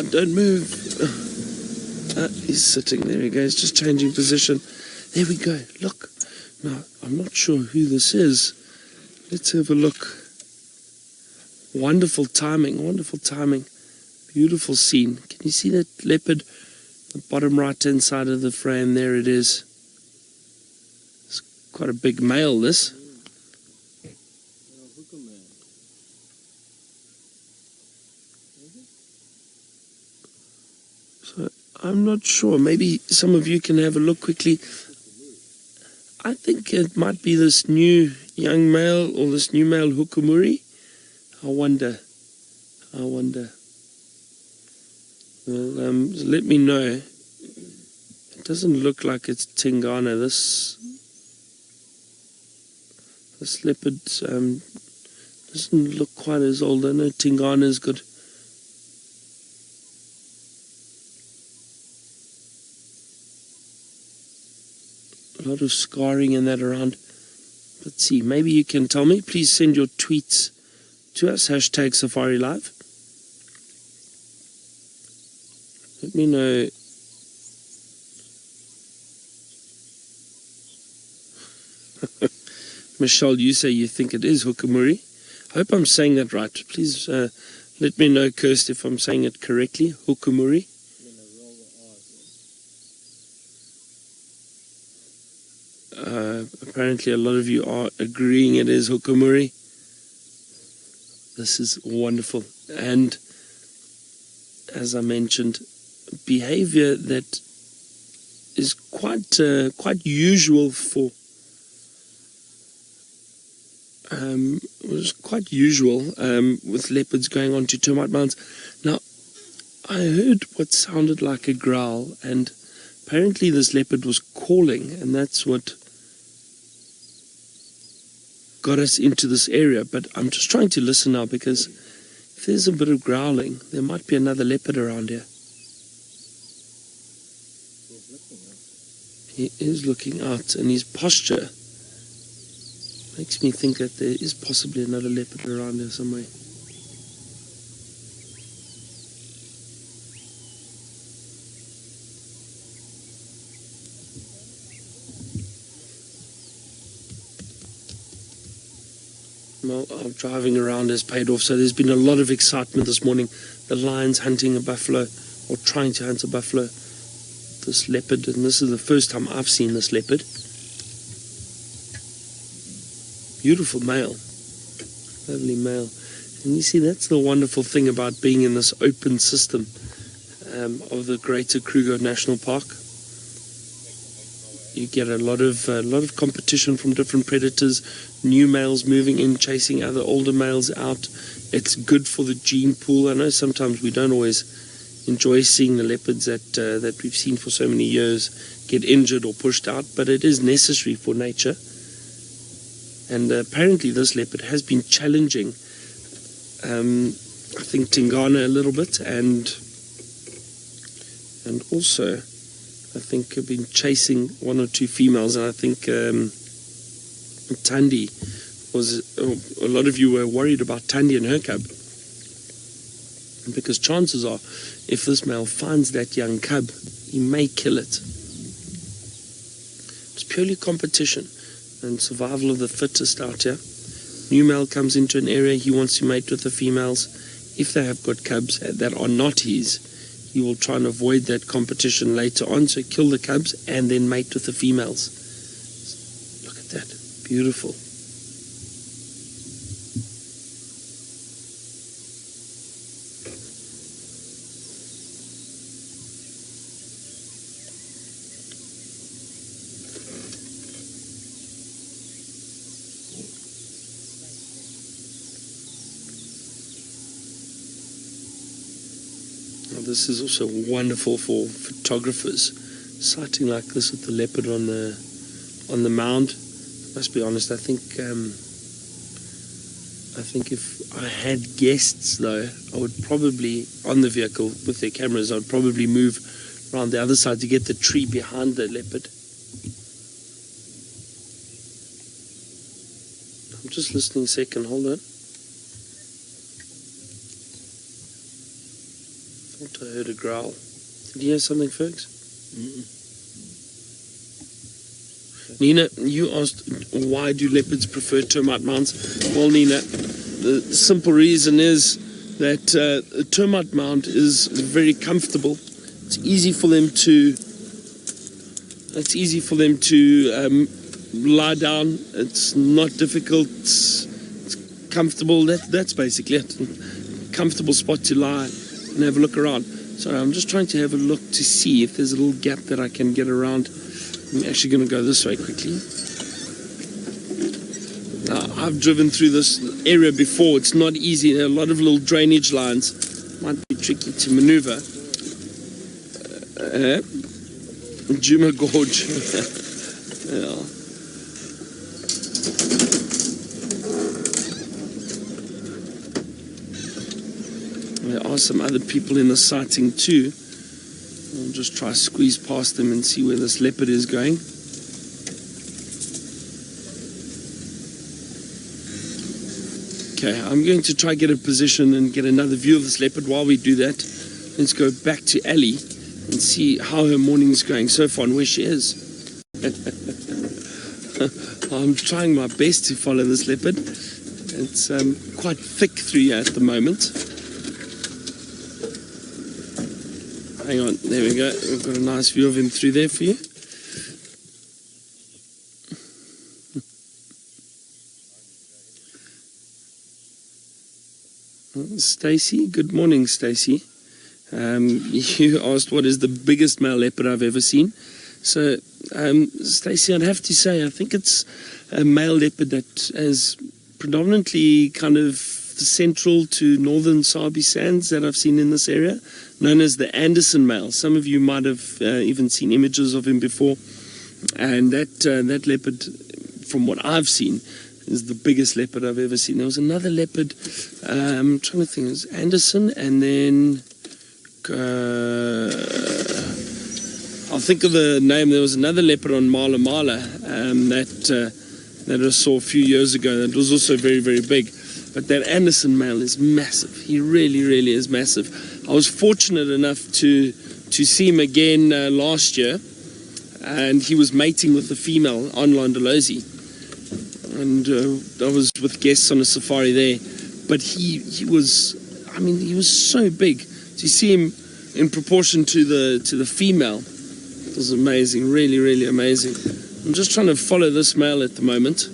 on, don't move. He's sitting, there he goes, just changing position. There we go, look. Now, I'm not sure who this is. Let's have a look. Wonderful timing, beautiful scene. Can you see that leopard? The bottom right hand side of the frame, there it is. It's quite a big male, this. So I'm not sure, maybe some of you can have a look quickly. I think it might be this new young male or this new male Hukumuri. I wonder. Well, let me know. It doesn't look like it's Tingana. This leopard doesn't look quite as old. I know Tingana's good. A lot of scarring and that around. Let's see, maybe you can tell me. Please send your tweets to us, hashtag Safari Live. Let me know. Michelle, you say you think it is Hukumuri. I hope I'm saying that right. Please let me know, Kirst, if I'm saying it correctly. Hukumuri. Apparently a lot of you are agreeing it is Hukumuri. This is wonderful. And as I mentioned, behavior that is quite usual for was quite usual with leopards going on to termite mounds. Now, I heard what sounded like a growl, and apparently this leopard was calling, and that's what got us into this area. But I'm just trying to listen now, because if there's a bit of growling, there might be another leopard around here. He is looking out, and his posture makes me think that there is possibly another leopard around here somewhere. Well, our driving around has paid off, so there's been a lot of excitement this morning. The lion's hunting a buffalo, or trying to hunt a buffalo. This leopard, and this is the first time I've seen this leopard. Beautiful male, lovely male. And you see, that's the wonderful thing about being in this open system of the Greater Kruger National Park. You get a lot of competition from different predators, new males moving in, chasing other older males out. It's good for the gene pool. I know sometimes we don't always enjoy seeing the leopards that we've seen for so many years get injured or pushed out, but it is necessary for nature. And apparently this leopard has been challenging, I think, Tingana a little bit, and also I think have been chasing one or two females. And I think Tandy was, a lot of you were worried about Tandy and her cub, because chances are, if this male finds that young cub, he may kill it. It's purely competition and survival of the fittest out here. New male comes into an area, he wants to mate with the females. If they have got cubs that are not his, he will try and avoid that competition later on, so kill the cubs and then mate with the females. Look at that, beautiful. This is also wonderful for photographers. Sighting like this with the leopard on the mound. I must be honest, I think if I had guests though, I would probably, on the vehicle with their cameras, I would probably move around the other side to get the tree behind the leopard. I'm just listening a second, hold on. thought I heard a growl. Did you hear something, Fergs? Nina, you asked why do leopards prefer termite mounds? Well, Nina, the simple reason is that a termite mound is very comfortable. It's easy for them to lie down. It's not difficult. It's comfortable. That's basically it. Comfortable spot to lie and have a look around. Sorry, I'm just trying to have a look to see if there's a little gap that I can get around. I'm actually going to go this way quickly. Now, I've driven through this area before. It's not easy. There are a lot of little drainage lines. Might be tricky to maneuver. Djuma Gorge. Yeah. There are some other people in the sighting too. I'll just try to squeeze past them and see where this leopard is going. Okay, I'm going to try to get a position and get another view of this leopard. While we do that, let's go back to Ellie and see how her morning's going so far and where she is. I'm trying my best to follow this leopard. It's quite thick through here at the moment. Hang on, there we go. We've got a nice view of him through there for you. Stacy, good morning, Stacy. You asked what is the biggest male leopard I've ever seen. So, Stacy, I'd have to say I think it's a male leopard that is predominantly kind of central to northern Sabi sands that I've seen in this area, known as the Anderson male. Some of you might have even seen images of him before. And that leopard, from what I've seen, is the biggest leopard I've ever seen. There was another leopard, I'm trying to think, it was Anderson, and then I'll think of the name. There was another leopard on Male that I saw a few years ago that was also very, very big. But that Anderson male is massive. He really, really is massive. I was fortunate enough to see him again last year, and he was mating with the female on Londolozi. And I was with guests on a safari there. But he was so big. To see him in proportion to the female, it was amazing, really, really amazing. I'm just trying to follow this male at the moment.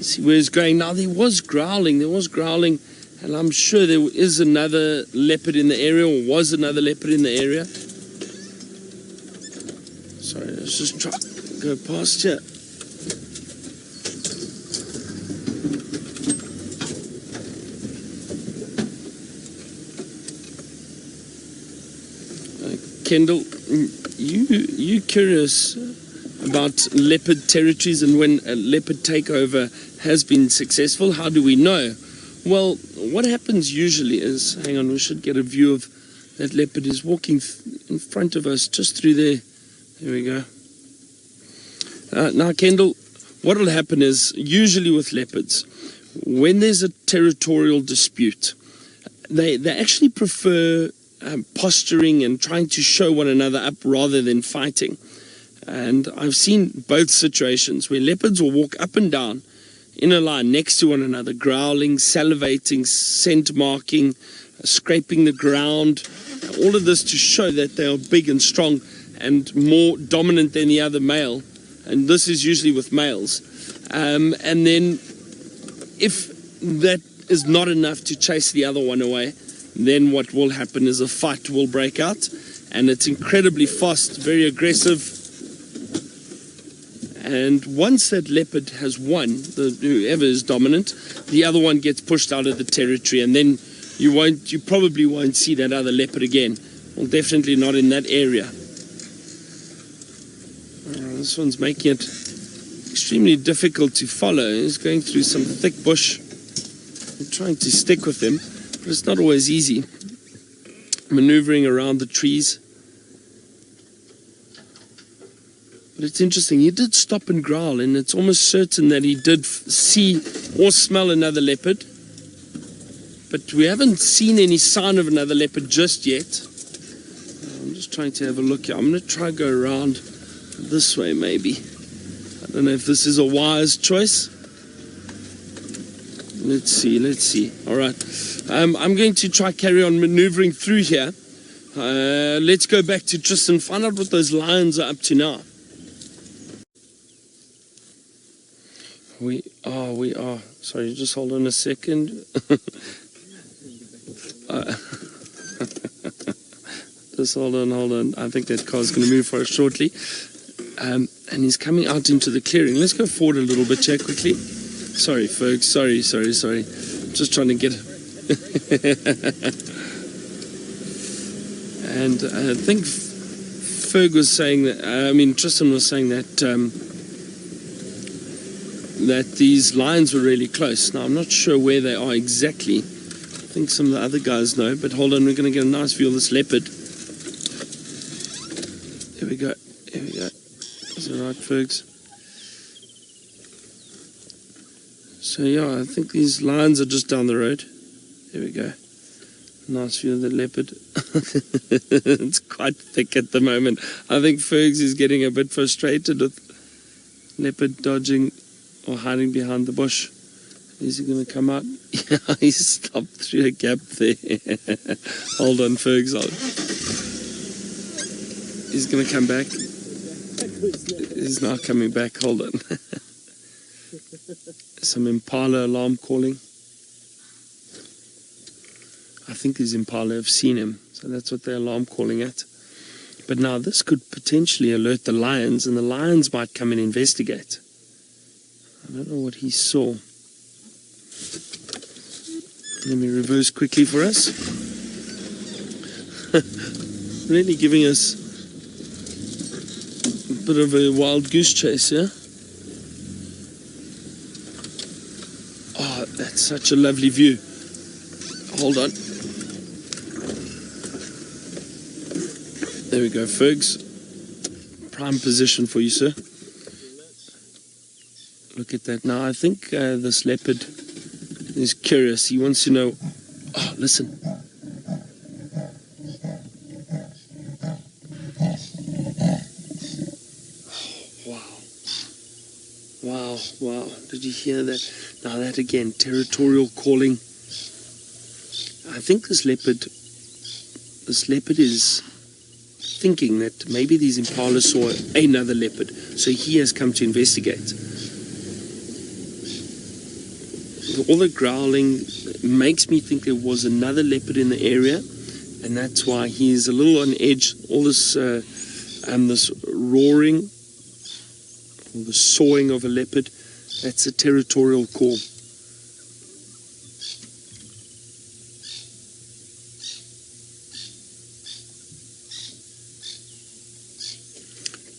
See where he's going. Now, there was growling, and I'm sure there is another leopard in the area, or was another leopard in the area. Sorry, let's just try to go past here. Kendall, you curious about leopard territories and when a leopard takeover has been successful? How do we know? Well, what happens usually is, hang on, we should get a view of that leopard is walking in front of us, just through there. There we go. Now, Kendall, what will happen is, usually with leopards, when there's a territorial dispute, they actually prefer posturing and trying to show one another up rather than fighting. And I've seen both situations where leopards will walk up and down in a line next to one another, growling, salivating, scent marking, scraping the ground, all of this to show that they are big and strong and more dominant than the other male. And this is usually with males. And then if that is not enough to chase the other one away, then what will happen is a fight will break out, and it's incredibly fast, very aggressive. And once that leopard has won, whoever is dominant, the other one gets pushed out of the territory, and then you probably won't see that other leopard again. Well, definitely not in that area. This one's making it extremely difficult to follow. He's going through some thick bush. I'm trying to stick with him, but it's not always easy. Maneuvering around the trees. But it's interesting, he did stop and growl, and it's almost certain that he did see or smell another leopard. But we haven't seen any sign of another leopard just yet. I'm just trying to have a look here. I'm going to try go around this way maybe. I don't know if this is a wise choice. Let's see. All right. I'm going to try carry on maneuvering through here. Let's go back to Tristan, find out what those lions are up to now. We are. Sorry, just hold on a second. Just hold on. I think that car's going to move for us shortly. And he's coming out into the clearing. Let's go forward a little bit here quickly. Sorry, folks. Sorry. Just trying to get... And I think Ferg was saying that... Tristan was saying that... that these lions were really close. Now, I'm not sure where they are exactly. I think some of the other guys know. But hold on, we're going to get a nice view of this leopard. Here we go. Is that right, Fergs? So yeah, I think these lions are just down the road. There we go. Nice view of the leopard. It's quite thick at the moment. I think Fergs is getting a bit frustrated with leopard dodging or hiding behind the bush. Is he going to come out? Yeah, he stopped through a gap there. Hold on, Fergs. He's going to come back. He's now coming back. Hold on. Some impala alarm calling. I think these impala have seen him, so that's what they're alarm calling at. But now this could potentially alert the lions, and the lions might come and investigate. I don't know what he saw. Let me reverse quickly for us. Really giving us a bit of a wild goose chase, yeah? Oh, that's such a lovely view. Hold on. There we go, Fergs. Prime position for you, sir. Look at that. Now, I think this leopard is curious. He wants to know... Oh, listen. Wow. Did you hear that? Now that again, territorial calling. I think this leopard is thinking that maybe these impalas saw another leopard. So he has come to investigate. All the growling makes me think there was another leopard in the area, and that's why he's a little on edge. All this this roaring, or the sawing of a leopard, that's a territorial call.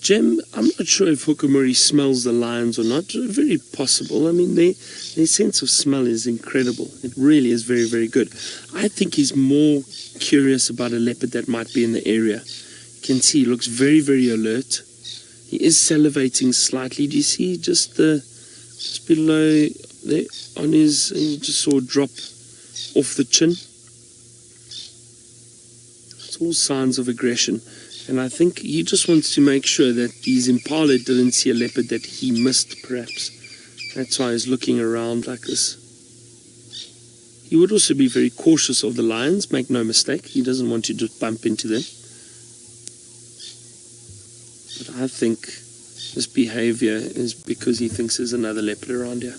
Jem, I'm not sure if Hukumuri smells the lions or not. Very possible. I mean, their sense of smell is incredible. It really is very, very good. I think he's more curious about a leopard that might be in the area. You can see he looks very, very alert. He is salivating slightly. Do you see just below there on his, you just saw a drop off the chin? It's all signs of aggression. And I think he just wants to make sure that these impala didn't see a leopard that he missed, perhaps. That's why he's looking around like this. He would also be very cautious of the lions, make no mistake. He doesn't want to just bump into them. But I think this behavior is because he thinks there's another leopard around here.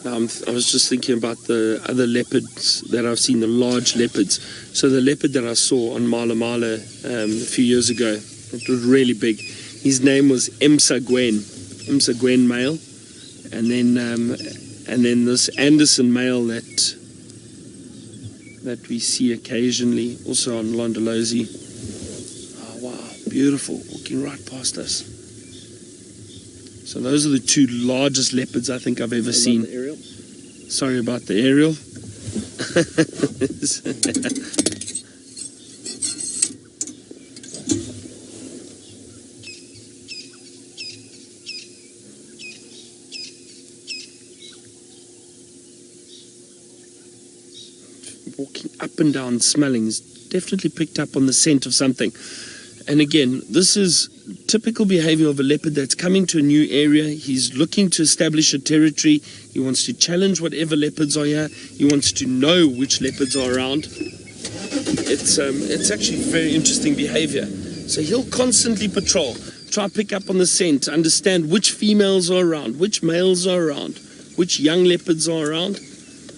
I was just thinking about the other leopards that I've seen, the large leopards. So the leopard that I saw on Male Male a few years ago, it was really big. His name was Gwen male, and then this Anderson male that we see occasionally, also on Londolozi. Oh wow, beautiful, walking right past us. So those are the two largest leopards I think I've ever seen. The aerial? Sorry about the aerial. Walking up and down, smelling. He's definitely picked up on the scent of something. And again, this is typical behavior of a leopard that's coming to a new area. He's looking to establish a territory. He wants to challenge whatever leopards are here. He wants to know which leopards are around. It's actually very interesting behavior. So he'll constantly patrol, try to pick up on the scent, understand which females are around, which males are around, which young leopards are around,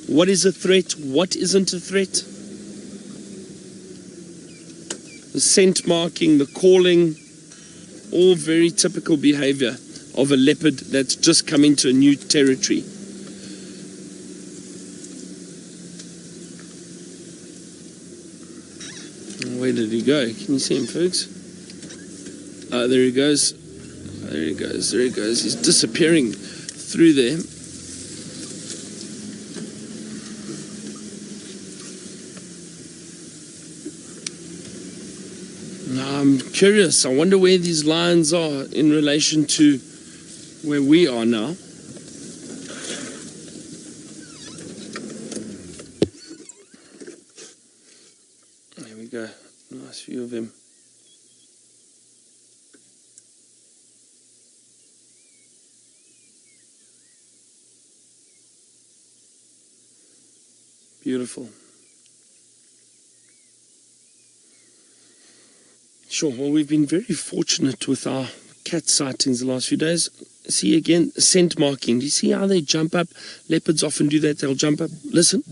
what is a threat, what isn't a threat. The scent marking, the calling, all very typical behavior of a leopard that's just come into a new territory. Where did he go? Can you see him, folks? Oh, there he goes. There he goes. There he goes. He's disappearing through there. Now, I'm curious. I wonder where these lions are in relation to where we are now. There we go. Nice view of him. Beautiful. Sure, well, we've been very fortunate with our cat sightings the last few days. See again, scent marking. Do you see how they jump up? Leopards often do that, they'll jump up. Listen.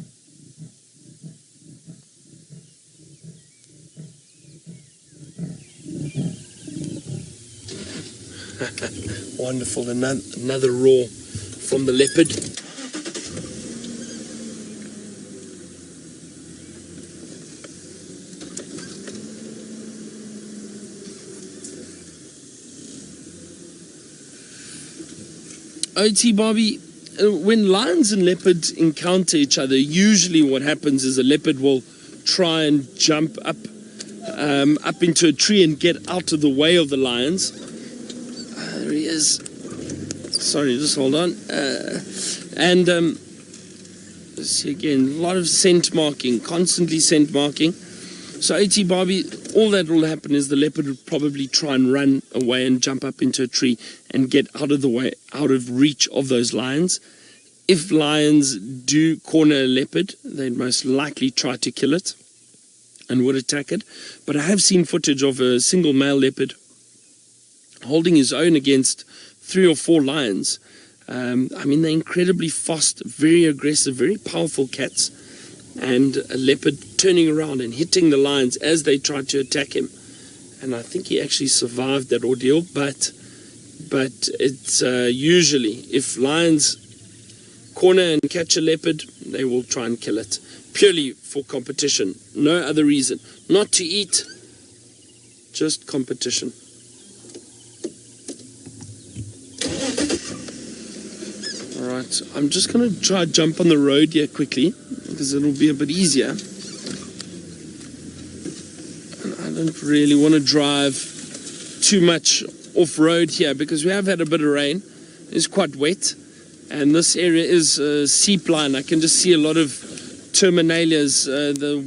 Wonderful, another roar from the leopard. OT Bobby, when lions and leopards encounter each other, usually what happens is a leopard will try and jump up into a tree and get out of the way of the lions. There he is. Sorry, just hold on. See again, a lot of scent marking, constantly scent marking. So AT Barbie, all that will happen is the leopard will probably try and run away and jump up into a tree and get out of the way, out of reach of those lions. If lions do corner a leopard, they'd most likely try to kill it and would attack it. But I have seen footage of a single male leopard holding his own against 3 or 4 lions. I mean, they're incredibly fast, very aggressive, very powerful cats. And a leopard turning around and hitting the lions as they tried to attack him. And I think he actually survived that ordeal, but it's usually, if lions corner and catch a leopard, they will try and kill it. Purely for competition, no other reason. Not to eat, just competition. Alright, I'm just going to try to jump on the road here quickly, because it'll be a bit easier. And I don't really want to drive too much off-road here, because we have had a bit of rain. It's quite wet, and this area is seep line. I can just see a lot of terminalias, the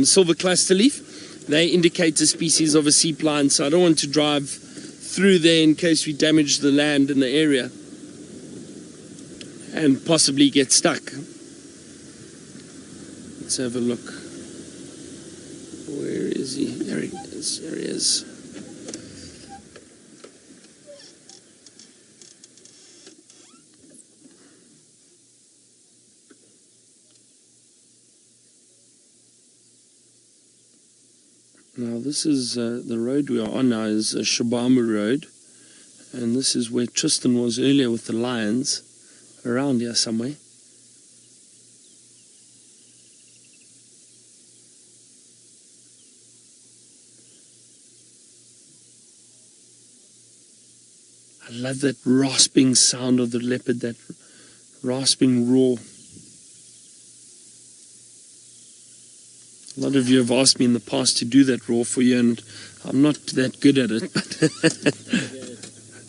silver cluster leaf. They indicate a species of a seep line, so I don't want to drive through there in case we damage the land in the area and possibly get stuck. Let's have a look. Where is he? There he is. There he is. Now this is the road we are on now is Shabamu Road, and this is where Tristan was earlier with the lions, around here somewhere. I love that rasping sound of the leopard, that rasping roar. A lot of you have asked me in the past to do that roar for you, and I'm not that good at it.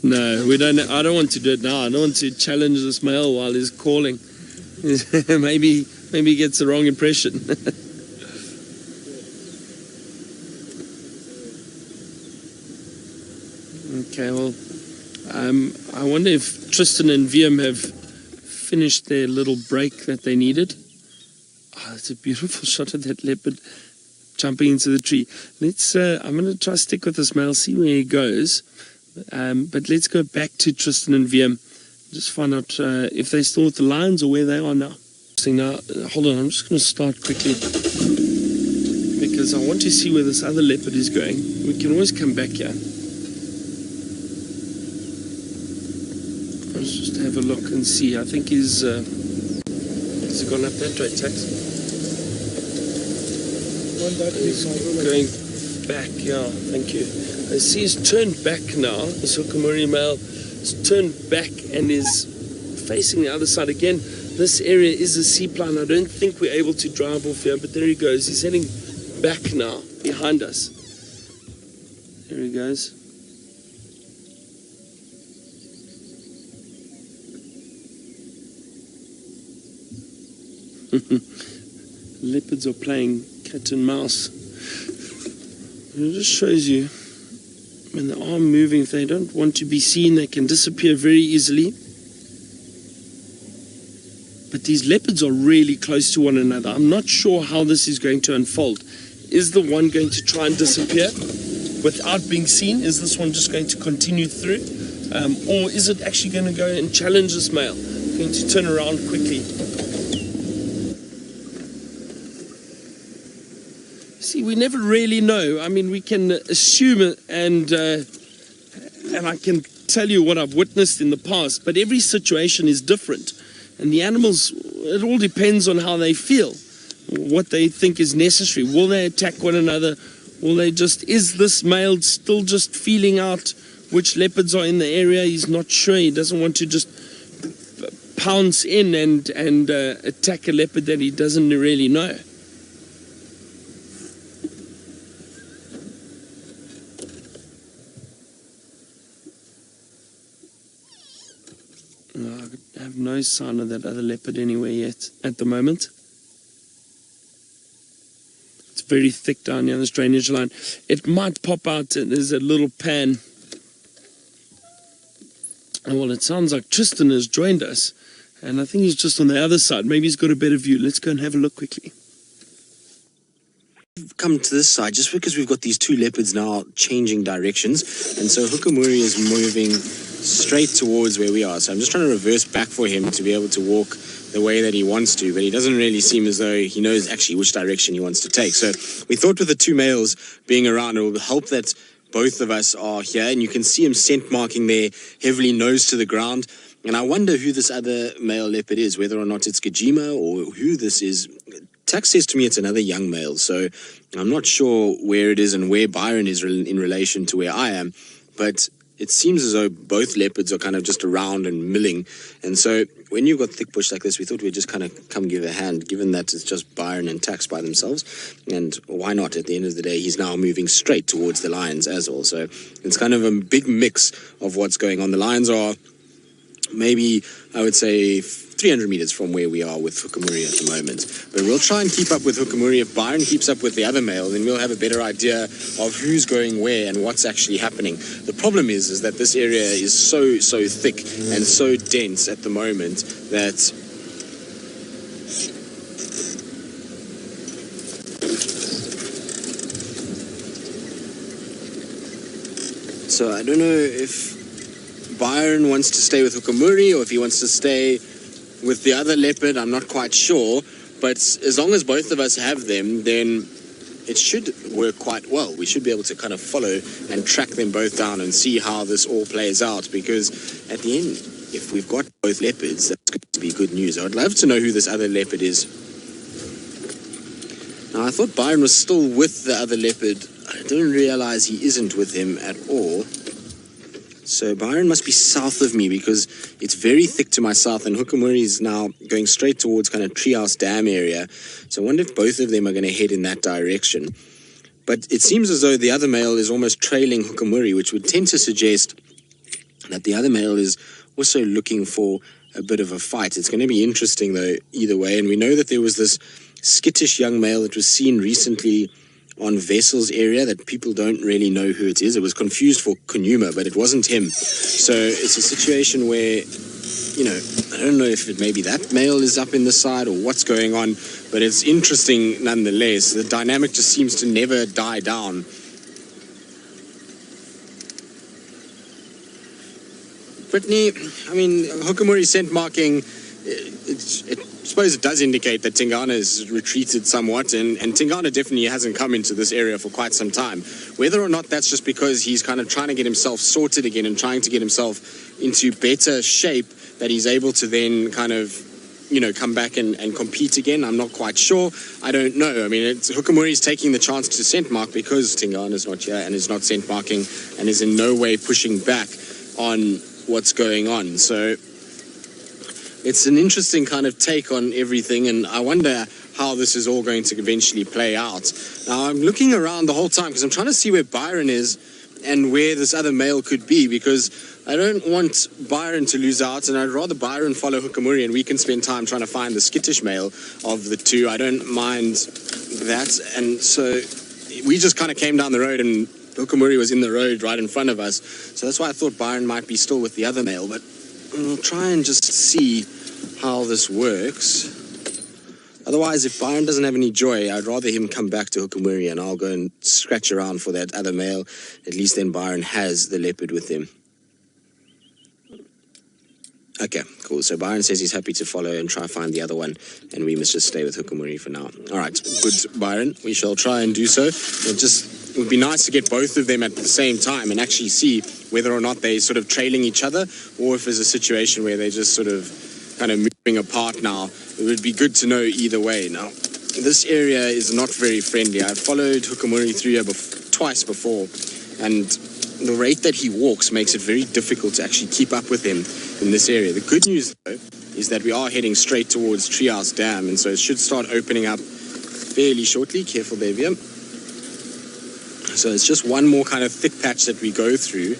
No, we don't. I don't want to do it now. I don't want to challenge this male while he's calling. maybe he gets the wrong impression. Okay, well, I wonder if Tristan and Viam have finished their little break that they needed. Oh, it's a beautiful shot of that leopard jumping into the tree. Let's. I'm going to try to stick with this male, see where he goes. But let's go back to Tristan and Viam. Just find out if they're still with the lions or where they are now. Now, hold on. I'm just going to start quickly because I want to see where this other leopard is going. We can always come back here. Let's just have a look and see. I think he's gone up that way, Tax. Going back, yeah, thank you. I see he's turned back now. This Hukumuri male has turned back and is facing the other side again. This area is a seaplan. I don't think we're able to drive off here, but there he goes. He's heading back now, behind us. There he goes. Leopards are playing cat and mouse. It just shows you when they are moving, if they don't want to be seen, they can disappear very easily. But these leopards are really close to one another. I'm not sure how this is going to unfold. Is the one going to try and disappear without being seen? Is this one just going to continue through? Or is it actually going to go and challenge this male? Going to turn around quickly. See, we never really know. I mean, we can assume and I can tell you what I've witnessed in the past, but every situation is different. And the animals, it all depends on how they feel, what they think is necessary. Will they attack one another? Will they just, is this male still just feeling out which leopards are in the area? He's not sure. He doesn't want to just pounce in and attack a leopard that he doesn't really know. I have no sign of that other leopard anywhere yet at the moment. It's very thick down here, this drainage line. It might pop out. There's a little pan. Oh, well, it sounds like Tristan has joined us, and I think he's just on the other side. Maybe he's got a better view. Let's go and have a look quickly. Come to this side just because we've got these two leopards now changing directions, and so Hukumuri is moving straight towards where we are. So I'm just trying to reverse back for him to be able to walk the way that he wants to, but he doesn't really seem as though he knows actually which direction he wants to take. So we thought with the two males being around, it will help that both of us are here, and you can see him scent marking there, heavily nose to the ground. And I wonder who this other male leopard is, whether or not it's Djuma or who this is. Tax says to me it's another young male, so I'm not sure where it is and where Byron is in relation to where I am, but it seems as though both leopards are kind of just around and milling. And so when you've got thick bush like this, we thought we'd just kind of come give a hand, given that it's just Byron and Tax by themselves. And why not? At the end of the day, he's now moving straight towards the lions as well. So it's kind of a big mix of what's going on. The lions are maybe, I would say, 300 meters from where we are with Hukumuri at the moment. But we'll try and keep up with Hukumuri. If Byron keeps up with the other male, then we'll have a better idea of who's going where and what's actually happening. The problem is that this area is so thick and so dense at the moment that so I don't know if Byron wants to stay with Hukumuri or if he wants to stay with the other leopard. I'm not quite sure, but as long as both of us have them, then it should work quite well. We should be able to kind of follow and track them both down and see how this all plays out, because at the end, if we've got both leopards, that's going to be good news. I'd love to know who this other leopard is. Now, I thought Byron was still with the other leopard. I don't realize he isn't with him at all. So Byron must be south of me because it's very thick to my south, and Hukumuri is now going straight towards kind of Treehouse Dam area. So I wonder if both of them are going to head in that direction. But it seems as though the other male is almost trailing Hukumuri, which would tend to suggest that the other male is also looking for a bit of a fight. It's going to be interesting, though, either way. And we know that there was this skittish young male that was seen recently on Vessel's area that people don't really know who it is. It was confused for Djuma, but it wasn't him. So it's a situation where, you know, I don't know if it maybe that male is up in the side or what's going on, but it's interesting nonetheless. The dynamic just seems to never die down. Brittany, I mean, Hukumuri scent marking, I suppose it does indicate that Tingana has retreated somewhat, and Tingana definitely hasn't come into this area for quite some time. Whether or not that's just because he's kind of trying to get himself sorted again and trying to get himself into better shape that he's able to then kind of, you know, come back and compete again, I'm not quite sure. I don't know. I mean, Hukumuri's taking the chance to scent mark because Tingana's not here and is not scent marking and is in no way pushing back on what's going on. So it's an interesting kind of take on everything, and I wonder how this is all going to eventually play out. Now, I'm looking around the whole time because I'm trying to see where Byron is and where this other male could be, because I don't want Byron to lose out, and I'd rather Byron follow Hukumuri and we can spend time trying to find the skittish male of the two. I don't mind that. And so we just kind of came down the road and Hukumuri was in the road right in front of us. So that's why I thought Byron might be still with the other male, but we'll try and just see how this works. Otherwise, if Byron doesn't have any joy, I'd rather him come back to Hukumuri and I'll go and scratch around for that other male. At least then Byron has the leopard with him. Okay, cool. So Byron says he's happy to follow and try find the other one, and we must just stay with Hukumuri for now. All right, good, Byron. We shall try and do so. It would be nice to get both of them at the same time and actually see whether or not they're sort of trailing each other, or if there's a situation where they're just sort of kind of moving apart now. It would be good to know either way. Now, this area is not very friendly. I've followed Hukumuri through here twice before, and the rate that he walks makes it very difficult to actually keep up with him in this area. The good news, though, is that we are heading straight towards Treehouse Dam, and so it should start opening up fairly shortly. Careful there, Via. So it's just one more kind of thick patch that we go through.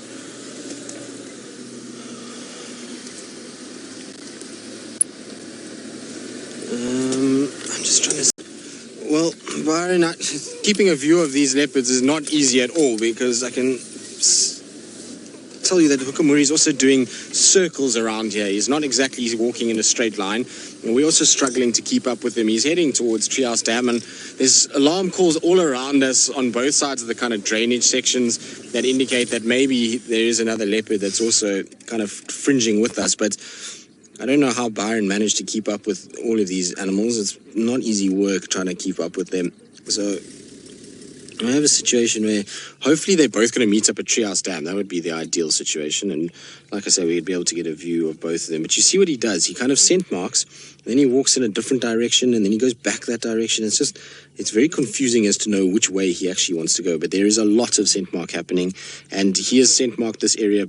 I'm just trying to... Well, Byron, keeping a view of these leopards is not easy at all, because I can tell you that Hukumuri is also doing circles around here. He's not exactly walking in a straight line, and we're also struggling to keep up with him. He's heading towards Treehouse Dam, and there's alarm calls all around us on both sides of the kind of drainage sections that indicate that maybe there is another leopard that's also kind of fringing with us. But I don't know how Byron managed to keep up with all of these animals. It's not easy work trying to keep up with them. So I have a situation where hopefully they're both going to meet up at Treehouse Dam. That would be the ideal situation. And like I say, we'd be able to get a view of both of them. But you see what he does. He kind of scent marks, then he walks in a different direction, and then he goes back that direction. It's very confusing as to know which way he actually wants to go. But there is a lot of scent mark happening, and he has scent marked this area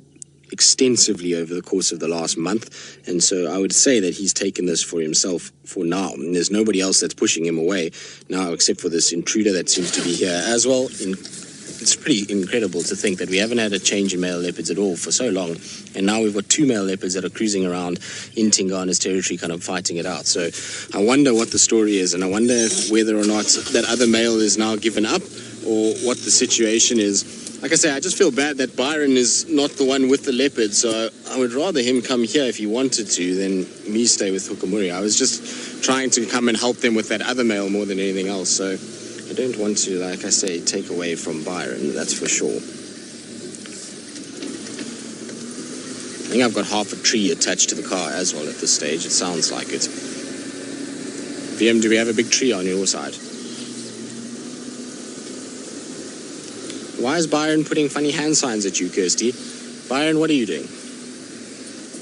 extensively over the course of the last month, and so I would say that he's taken this for himself for now, and there's nobody else that's pushing him away now except for this intruder that seems to be here as well. It's pretty incredible to think that we haven't had a change in male leopards at all for so long, and now we've got two male leopards that are cruising around in Tingana's territory kind of fighting it out. So I wonder what the story is, and I wonder whether or not that other male is now given up or what the situation is. Like I say, I just feel bad that Byron is not the one with the leopard, so I would rather him come here if he wanted to than me stay with Hukumuri. I was just trying to come and help them with that other male more than anything else, so I don't want to, like I say, take away from Byron, that's for sure. I think I've got half a tree attached to the car as well at this stage. It sounds like it. VM, do we have a big tree on your side? Why is Byron putting funny hand signs at you, Kirsty? Byron, what are you doing?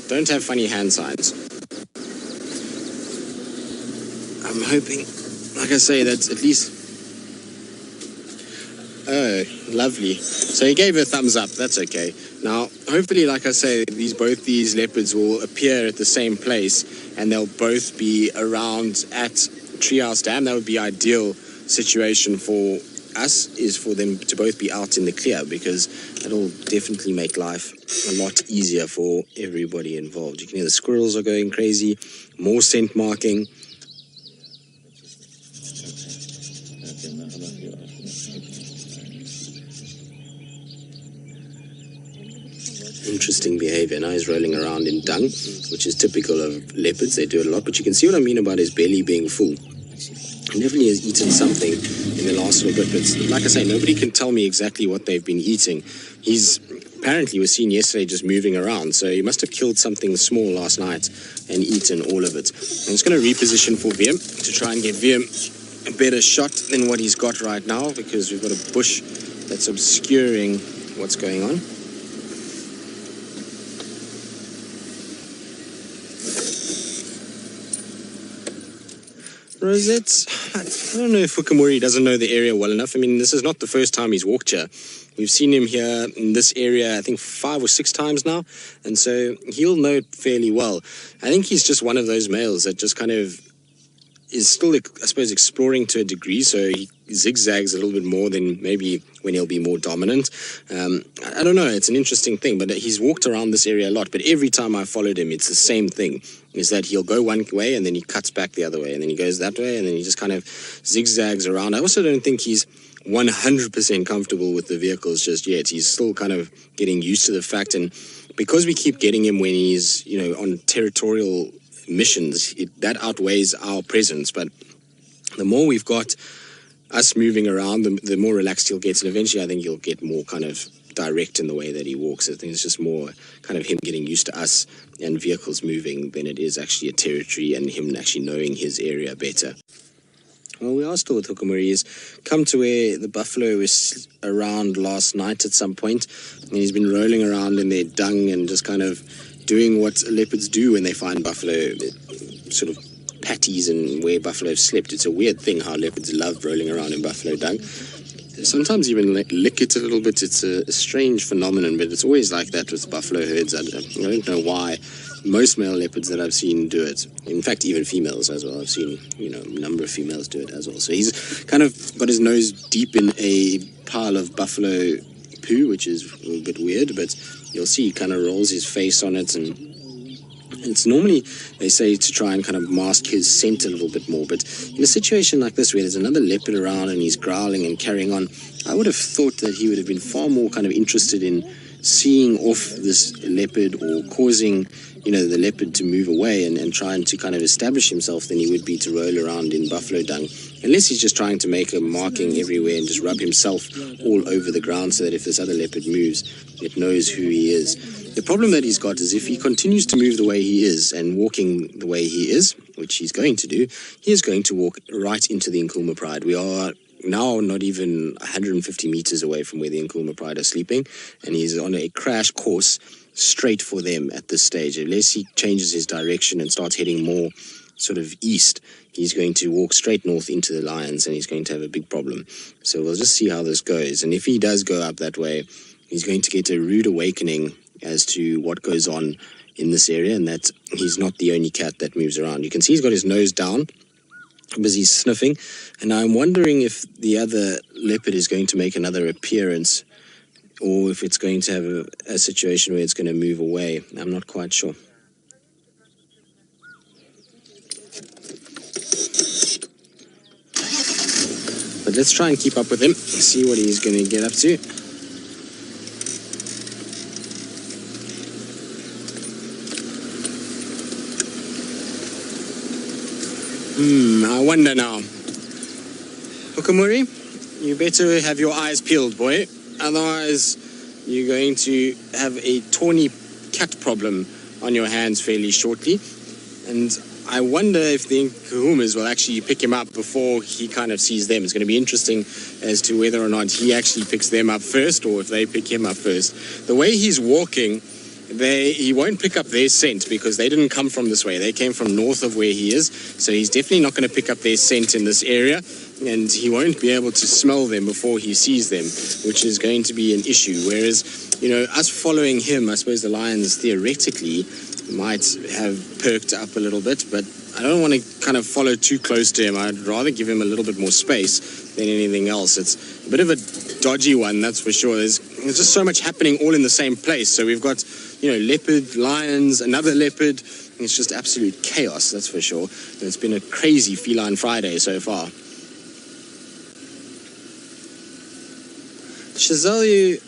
Don't have funny hand signs. I'm hoping, like I say, that at least... Oh, lovely. So he gave a thumbs up. That's okay. Now, hopefully, like I say, both these leopards will appear at the same place, and they'll both be around at Treehouse Dam. That would be ideal situation for us, is for them to both be out in the clear, because it'll definitely make life a lot easier for everybody involved. You can hear the squirrels are going crazy, more scent marking. Interesting behavior. Now he's rolling around in dung, which is typical of leopards. They do it a lot, but you can see what I mean about his belly being full. He definitely has eaten something in the last little bit, but like I say, nobody can tell me exactly what they've been eating. He's apparently was seen yesterday just moving around, so he must have killed something small last night and eaten all of it. I'm just going to reposition for Wiem to try and give Wiem a better shot than what he's got right now, because we've got a bush that's obscuring what's going on. Rosette, I don't know if Hukumuri doesn't know the area well enough. I mean, this is not the first time he's walked here. We've seen him here in this area, I think 5 or 6 times now, and so he'll know it fairly well. I think he's just one of those males that just kind of is still, I suppose, exploring to a degree, so he zigzags a little bit more than maybe when he'll be more dominant. I don't know, it's an interesting thing, but he's walked around this area a lot, but every time I followed him, it's the same thing, is that he'll go one way and then he cuts back the other way, and then he goes that way, and then he just kind of zigzags around. I also don't think he's 100% comfortable with the vehicles just yet. He's still kind of getting used to the fact, and because we keep getting him when he's, on territorial missions, that outweighs our presence. But the more we've got us moving around, the more relaxed he'll get, and eventually I think he'll get more kind of direct in the way that he walks. I think it's just more kind of him getting used to us and vehicles moving than it is actually a territory and him actually knowing his area better. Well, we are still with Hukumuri. He's come to where the buffalo was around last night at some point, and he's been rolling around in their dung and just kind of doing what leopards do when they find buffalo, sort of patties and where buffalo have slept. It's a weird thing how leopards love rolling around in buffalo dung. Sometimes even lick it a little bit. It's a strange phenomenon, but it's always like that with buffalo herds. I don't know why. Most male leopards that I've seen do it. In fact, even females as well. I've seen, a number of females do it as well. So he's kind of got his nose deep in a pile of buffalo poo, which is a little bit weird, but you'll see he kind of rolls his face on it, and it's normally, they say, to try and kind of mask his scent a little bit more. But in a situation like this where there's another leopard around and he's growling and carrying on, I would have thought that he would have been far more kind of interested in seeing off this leopard or causing, the leopard to move away and trying to kind of establish himself than he would be to roll around in buffalo dung. Unless he's just trying to make a marking everywhere and just rub himself all over the ground so that if this other leopard moves, it knows who he is. The problem that he's got is if he continues to move the way he is and walking the way he is, which he's going to do, he is going to walk right into the Nkulma Pride. We are now not even 150 meters away from where the Nkulma Pride are sleeping, and he's on a crash course straight for them at this stage. Unless he changes his direction and starts heading more sort of east, he's going to walk straight north into the lions, and he's going to have a big problem. So we'll just see how this goes. And if he does go up that way, he's going to get a rude awakening as to what goes on in this area, and that he's not the only cat that moves around. You can see he's got his nose down, busy sniffing, and I'm wondering if the other leopard is going to make another appearance, or if it's going to have a situation where it's going to move away. I'm not quite sure. But let's try and keep up with him, see what he's going to get up to. I wonder now. Hukumuri, you better have your eyes peeled, boy. Otherwise, you're going to have a tawny cat problem on your hands fairly shortly. And I wonder if the Kahumas will actually pick him up before he kind of sees them. It's going to be interesting as to whether or not he actually picks them up first or if they pick him up first. The way he's walking, he won't pick up their scent because they didn't come from this way. They came from north of where he is. So he's definitely not going to pick up their scent in this area. And he won't be able to smell them before he sees them, which is going to be an issue. Whereas, you know, us following him, I suppose the lions theoretically might have perked up a little bit, but I don't want to kind of follow too close to him. I'd rather give him a little bit more space than anything else. It's a bit of a dodgy one, that's for sure. There's just so much happening all in the same place. So we've got, you know, leopard, lions, another leopard. It's just absolute chaos, that's for sure. And it's been a crazy feline Friday so far. Chazelle,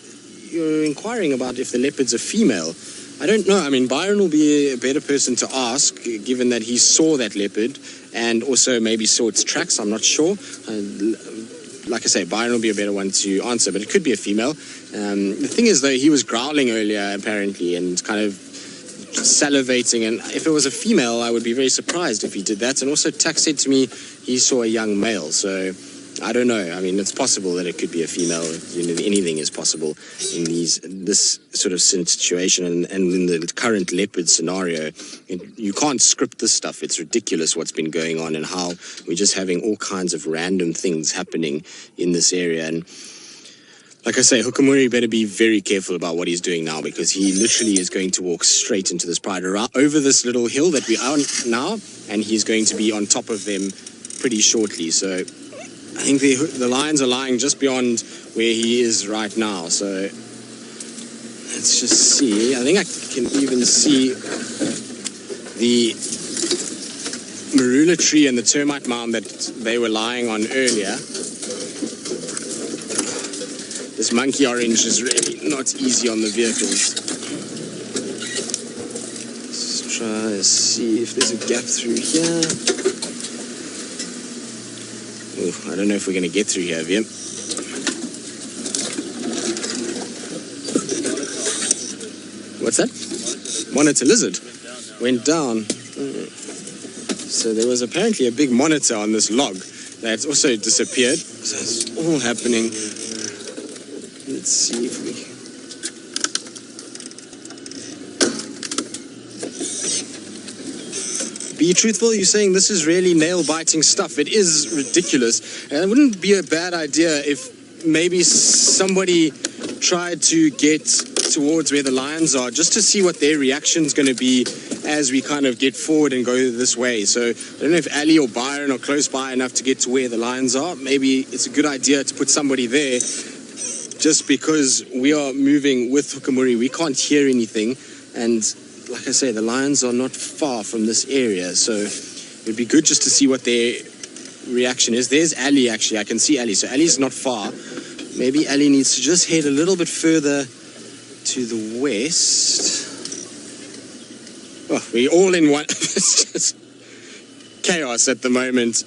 you're inquiring about if the leopard's a female. I don't know. I mean, Byron will be a better person to ask, given that he saw that leopard and also maybe saw its tracks. I'm not sure. Like I say, Byron will be a better one to answer, but it could be a female. The thing is, though, he was growling earlier, apparently, and kind of salivating. And if it was a female, I would be very surprised if he did that. And also, Tax said to me he saw a young male. So I don't know. I mean, it's possible that it could be a female. You know, anything is possible in this sort of situation, and in the current leopard scenario. You can't script this stuff. It's ridiculous what's been going on and how we're just having all kinds of random things happening in this area. And like I say, Hukumuri better be very careful about what he's doing now, because he literally is going to walk straight into this pride over this little hill that we are on now, and he's going to be on top of them pretty shortly. So I think the lions are lying just beyond where he is right now. So let's just see. I think I can even see the marula tree and the termite mound that they were lying on earlier. This monkey orange is really not easy on the vehicles. Let's try to see if there's a gap through here. Ooh, I don't know if we're going to get through here, Vim. What's that? Monitor lizard. Went down. So there was apparently a big monitor on this log that's also disappeared. So it's all happening. Let's see if we... Be truthful, you're saying this is really nail-biting stuff. It is ridiculous. And it wouldn't be a bad idea if maybe somebody tried to get towards where the lions are just to see what their reaction's going to be as we kind of get forward and go this way. So I don't know if Ali or Byron are close by enough to get to where the lions are. Maybe it's a good idea to put somebody there, just because we are moving with Hukumuri. We can't hear anything. And like I say, the lions are not far from this area. So it'd be good just to see what their reaction is. There's Ali, actually. I can see Ali. So Ali's not far. Maybe Ali needs to just head a little bit further to the west. Oh, we're all in one. It's just chaos at the moment.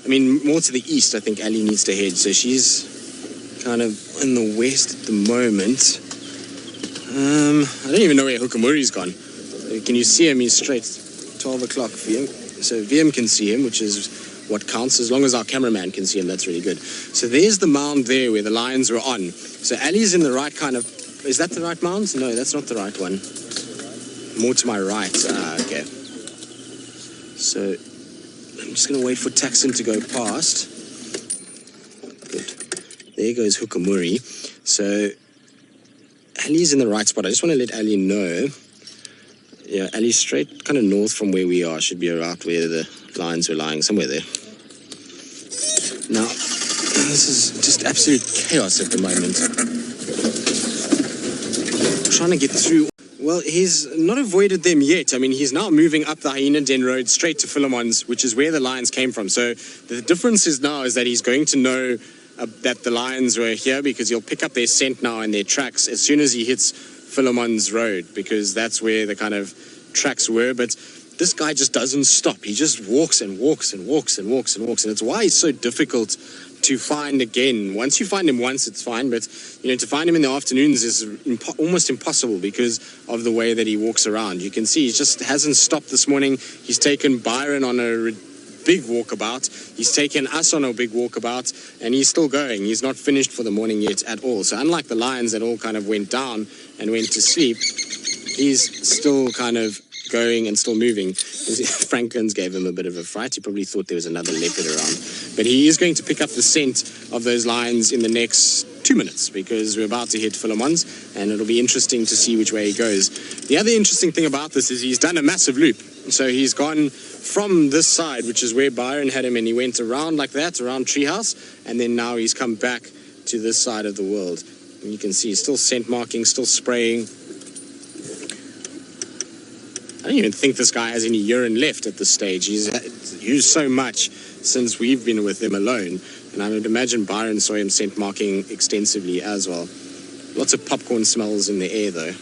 I mean, more to the east, I think Ali needs to head. So she's kind of in the west at the moment. I don't even know where Hukumuri's gone. Can you see him? He's straight. 12 o'clock VM. So VM can see him, which is what counts. As long as our cameraman can see him, that's really good. So there's the mound there where the lions were on. So Ali's in the right kind of... Is that the right mound? No, that's not the right one. More to my right. Okay. So I'm just going to wait for Taxon to go past. Good. There goes Hukumuri. So Ali's in the right spot. I just want to let Ali know. Yeah, Ali's straight kind of north from where we are. Should be about where the lions were lying, somewhere there. Now, this is just absolute chaos at the moment. Trying to get through. Well, he's not avoided them yet. I mean, he's now moving up the Hyena Den Road straight to Philemon's, which is where the lions came from. So the difference is now is that he's going to know that the lions were here, because he'll pick up their scent now and their tracks as soon as he hits Philemon's Road, because that's where the kind of tracks were. But this guy just doesn't stop. He just walks and walks and walks and walks and walks. And it's why he's so difficult to find again. Once you find him once, it's fine. But, you know, to find him in the afternoons is almost impossible because of the way that he walks around. You can see he just hasn't stopped this morning. He's taken Byron on a big walkabout. He's taken us on a big walkabout, and he's still going. He's not finished for the morning yet at all. So unlike the lions that all kind of went down and went to sleep, he's still kind of going and still moving. Franklin's gave him a bit of a fright. He probably thought there was another leopard around. But he is going to pick up the scent of those lions in the next 2 minutes, because we're about to hit Philemon's, and it'll be interesting to see which way he goes. The other interesting thing about this is he's done a massive loop. So he's gone from this side, which is where Byron had him, and he went around like that, around Treehouse, and then now he's come back to this side of the world. And you can see he's still scent marking, still spraying. I don't even think this guy has any urine left at this stage. He's used so much since we've been with him alone. And I would imagine Byron saw him scent marking extensively as well. Lots of popcorn smells in the air though.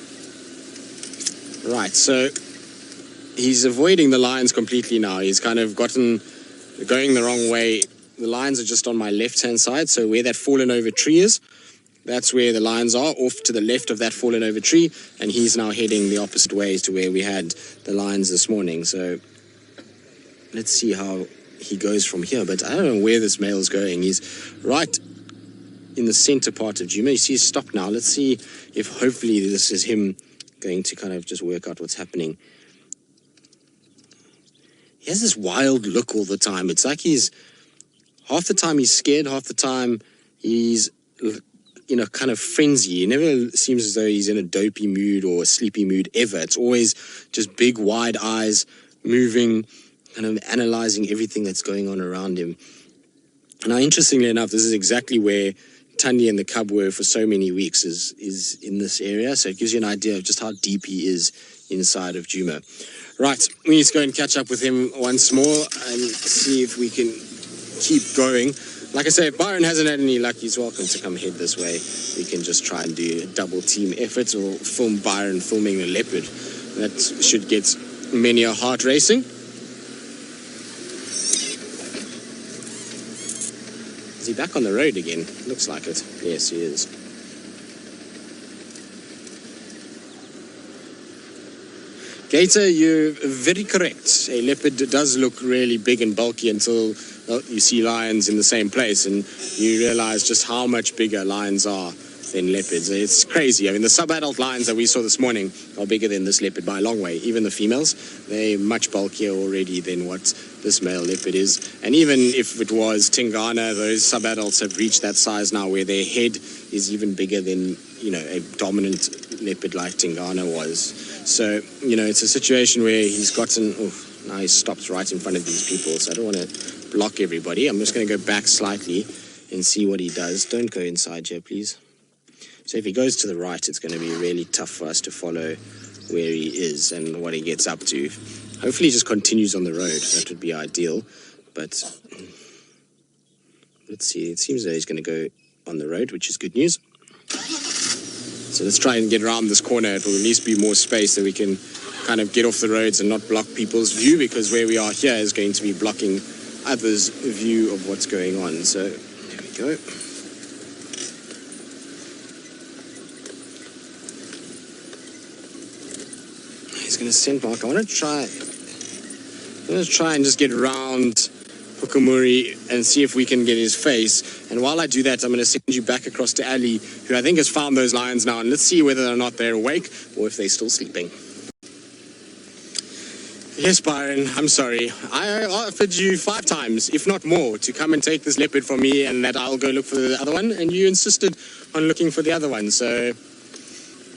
Right, so he's avoiding the lions completely now. He's kind of going the wrong way. The lions are just on my left-hand side, so where that fallen over tree is, that's where the lions are, off to the left of that fallen over tree, and he's now heading the opposite way to where we had the lions this morning. So let's see how he goes from here, but I don't know where this male is going. He's right in the center part of Djuma. You see he's stopped now. Let's see if hopefully this is him going to kind of just work out what's happening. He has this wild look all the time. It's like half the time he's scared, half the time he's in a kind of frenzy. He never seems as though he's in a dopey mood or a sleepy mood ever. It's always just big, wide eyes, moving, kind of analyzing everything that's going on around him. Now, interestingly enough, this is exactly where Thandi and the cub were for so many weeks, is in this area. So it gives you an idea of just how deep he is inside of Djuma. Right, we need to go and catch up with him once more and see if we can keep going. Like I say, if Byron hasn't had any luck, he's welcome to come head this way. We can just try and do a double team effort, or film Byron filming the leopard. That should get many a heart racing. Is he back on the road again? Looks like it. Yes, he is. Gator, you're very correct. A leopard does look really big and bulky until you see lions in the same place, and you realize just how much bigger lions are than leopards. It's crazy. I mean, the sub-adult lions that we saw this morning are bigger than this leopard by a long way. Even the females, they're much bulkier already than what this male leopard is. And even if it was Tingana, those sub-adults have reached that size now where their head is even bigger than, a dominant leopard like Tingana was. So, it's a situation where he's gotten... now he stops right in front of these people, so I don't want to block everybody. I'm just going to go back slightly and see what he does. Don't go inside here, please. So if he goes to the right, it's going to be really tough for us to follow where he is and what he gets up to. Hopefully he just continues on the road. That would be ideal. But let's see. It seems that he's going to go on the road, which is good news. So let's try and get around this corner. It will at least be more space that we can kind of get off the roads and not block people's view, because where we are here is going to be blocking others' view of what's going on. So there we go. He's going to scent mark. I want to try and just get around Hukumuri and see if we can get his face. And while I do that, I'm going to send you back across to Ali, who I think has found those lions now, and let's see whether or not they're awake or if they're still sleeping. Yes, Byron, I'm sorry. I offered you 5 times, if not more, to come and take this leopard from me, and that I'll go look for the other one, and you insisted on looking for the other one. So,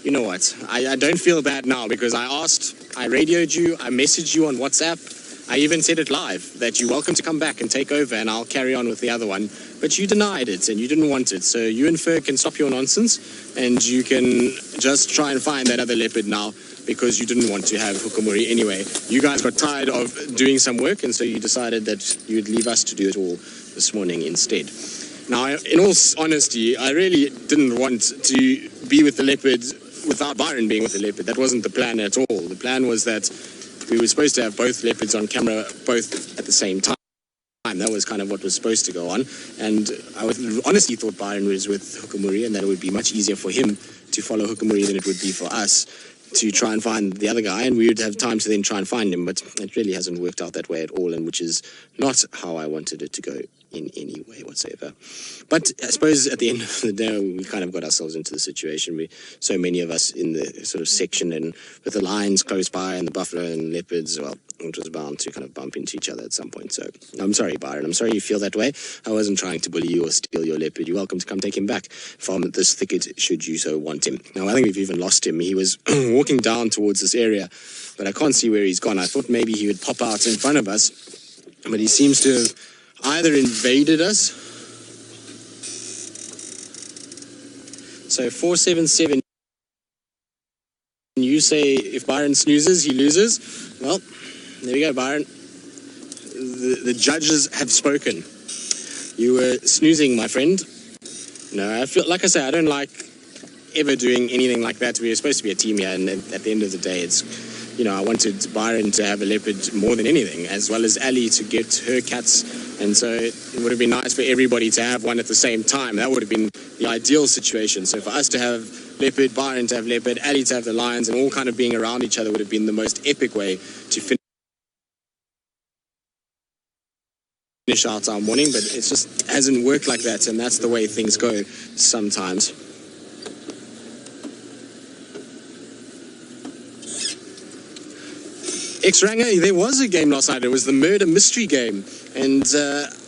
you know what? I don't feel bad now, because I asked, I radioed you, I messaged you on WhatsApp, I even said it live, that you're welcome to come back and take over, and I'll carry on with the other one. But you denied it, and you didn't want it. So you and Fer can stop your nonsense, and you can just try and find that other leopard now, because you didn't want to have Hukumuri anyway. You guys got tired of doing some work, and so you decided that you would leave us to do it all this morning instead. Now, in all honesty, I really didn't want to be with the leopard without Byron being with the leopard. That wasn't the plan at all. The plan was that we were supposed to have both leopards on camera, both at the same time. That was kind of what was supposed to go on. And I honestly thought Byron was with Hukumuri, and that it would be much easier for him to follow Hukumuri than it would be for us to try and find the other guy, and we would have time to then try and find him, but it really hasn't worked out that way at all, and which is not how I wanted it to go in any way whatsoever. But I suppose at the end of the day, we kind of got ourselves into the situation. So many of us in the sort of section, and with the lions close by and the buffalo and leopards, well, it was bound to kind of bump into each other at some point. So I'm sorry, Byron. I'm sorry you feel that way. I wasn't trying to bully you or steal your leopard. You're welcome to come take him back from this thicket should you so want him. Now, I think we've even lost him. He was walking down towards this area, but I can't see where he's gone. I thought maybe he would pop out in front of us, but he seems to have either invaded us. So 477, you say if Byron snoozes, he loses. Well, there we go, Byron. The judges have spoken. You were snoozing, my friend. No, I feel, like I say, I don't like ever doing anything like that. We're supposed to be a team here, and at the end of the day, it's, you know, I wanted Byron to have a leopard more than anything, as well as Ali to get her cats, and so it would have been nice for everybody to have one at the same time. That would have been the ideal situation. So for us to have leopard, Byron to have leopard, Ali to have the lions, and all kind of being around each other would have been the most epic way to finish out our morning, but it just hasn't worked like that, and that's the way things go sometimes. X-Ranger, there was a game last night. It was the murder mystery game, and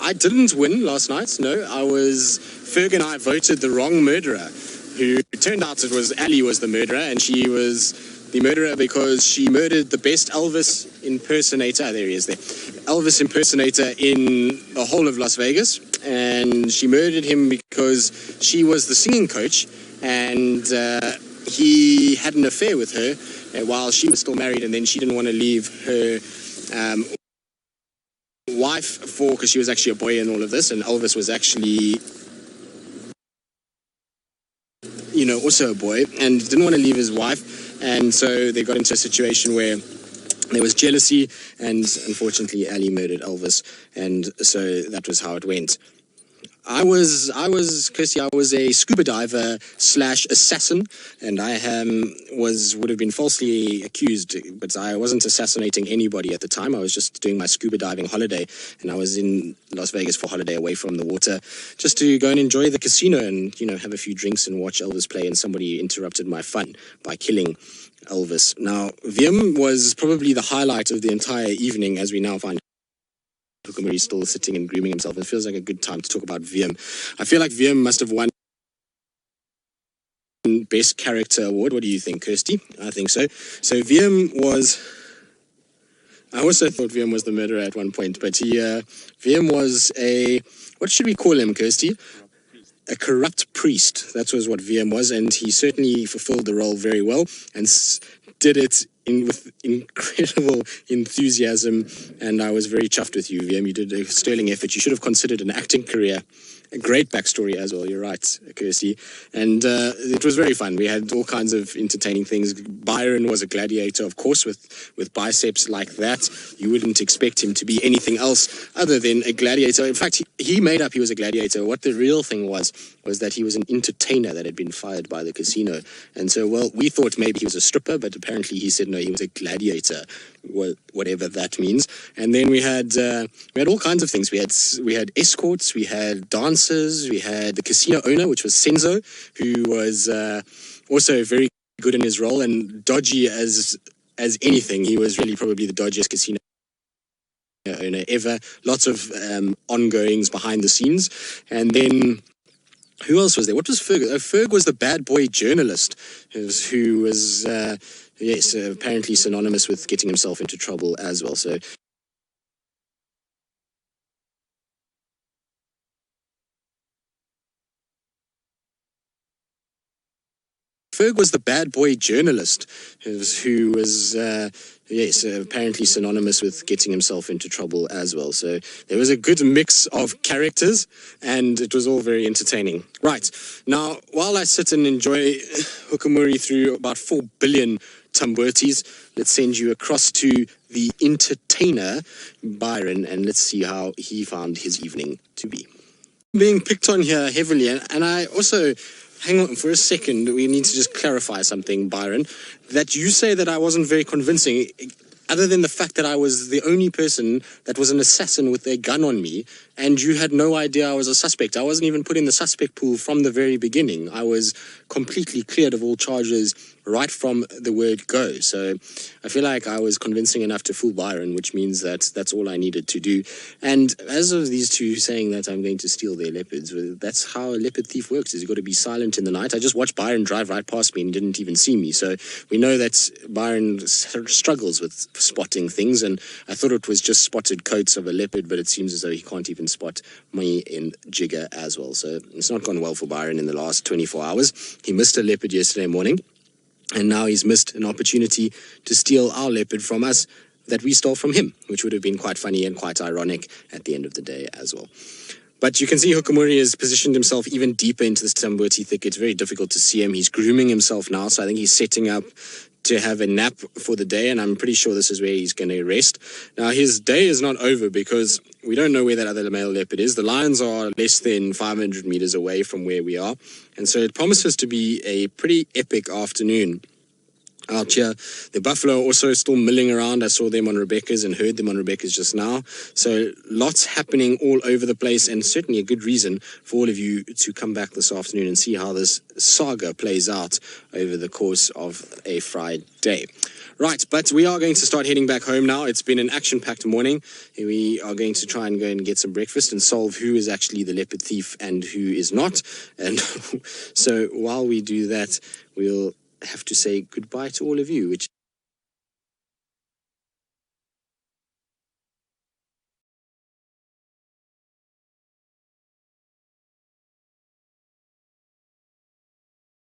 I didn't win last night. No, Ferg and I voted the wrong murderer, who turned out it was Ali was the murderer, and she was the murderer because she murdered the best Elvis impersonator. There he is there. Elvis impersonator in the whole of Las Vegas, and she murdered him because she was the singing coach, and he had an affair with her while she was still married, and then she didn't want to leave her wife because she was actually a boy in all of this, and Elvis was actually, you know, also a boy, and didn't want to leave his wife, and so they got into a situation where there was jealousy, and unfortunately Ali murdered Elvis, and so that was how it went. Kirsty, I was a scuba diver / assassin, and I would have been falsely accused, but I wasn't assassinating anybody at the time. I was just doing my scuba diving holiday, and I was in Las Vegas for holiday away from the water, just to go and enjoy the casino and, you know, have a few drinks and watch Elvis play, and somebody interrupted my fun by killing Elvis. Now, Wiem was probably the highlight of the entire evening, as we now find Hukumuri still sitting and grooming himself. It feels like a good time to talk about Wiem. I feel like Wiem must have won Best Character Award. What do you think, Kirsty? I think so. So Wiem was... I also thought Wiem was the murderer at one point, but Wiem was a... What should we call him, Kirsty? A corrupt priest. That was what Wiem was, and he certainly fulfilled the role very well and did it with incredible enthusiasm, and I was very chuffed with you, Wiem. You did a sterling effort. You should have considered an acting career. A great backstory as well, you're right, Kirsty. And it was very fun. We had all kinds of entertaining things. Byron was a gladiator, of course, with biceps like that. You wouldn't expect him to be anything else other than a gladiator. In fact, he made up he was a gladiator. What the real thing was that he was an entertainer that had been fired by the casino. And so, well, we thought maybe he was a stripper, but apparently he said no, he was a gladiator, whatever that means. And then we had all kinds of things. We had escorts, we had dancers, we had the casino owner, which was Senzo, who was also very good in his role and dodgy as anything. He was really probably the dodgiest casino owner ever. Lots of ongoings behind the scenes. And then who else was there? What was Ferg? Ferg was the bad boy journalist who was apparently synonymous with getting himself into trouble as well. So Ferg was the bad boy journalist who was apparently synonymous with getting himself into trouble as well. So there was a good mix of characters, and it was all very entertaining. Right, now, while I sit and enjoy Hukumuri through about 4 billion Tamburtis, let's send you across to the entertainer, Byron, and let's see how he found his evening to be. Being picked on here heavily, and I also hang on for a second. We need to just clarify something, Byron. That you say that I wasn't very convincing, other than the fact that I was the only person that was an assassin with a gun on me, and you had no idea I was a suspect. I wasn't even put in the suspect pool from the very beginning. I was completely cleared of all charges right from the word go. So I feel like I was convincing enough to fool Byron, which means that that's all I needed to do. And as of these two saying that I'm going to steal their leopards, well, that's how a leopard thief works, is you've got to be silent in the night. I just watched Byron drive right past me and he didn't even see me. So we know that Byron struggles with spotting things, and I thought it was just spotted coats of a leopard, but it seems as though he can't even spot me in jigger as well. So it's not gone well for Byron in the last 24 hours. He missed a leopard yesterday morning, and now he's missed an opportunity to steal our leopard from us that we stole from him, which would have been quite funny and quite ironic at the end of the day as well. But you can see Hukumuri has positioned himself even deeper into this Tamboti thicket. It's very difficult to see him. He's grooming himself now, so I think he's setting up to have a nap for the day, and I'm pretty sure this is where he's going to rest. Now, his day is not over because we don't know where that other male leopard is. The lions are less than 500 meters away from where we are, and so it promises to be a pretty epic afternoon out here. The buffalo are also still milling around. I saw them on Rebecca's and heard them on Rebecca's just now. So lots happening all over the place, and certainly a good reason for all of you to come back this afternoon and see how this saga plays out over the course of a Friday. Right, but we are going to start heading back home now. It's been an action-packed morning. We are going to try and go and get some breakfast and solve who is actually the leopard thief and who is not. And so while we do that, we'll have to say goodbye to all of you, which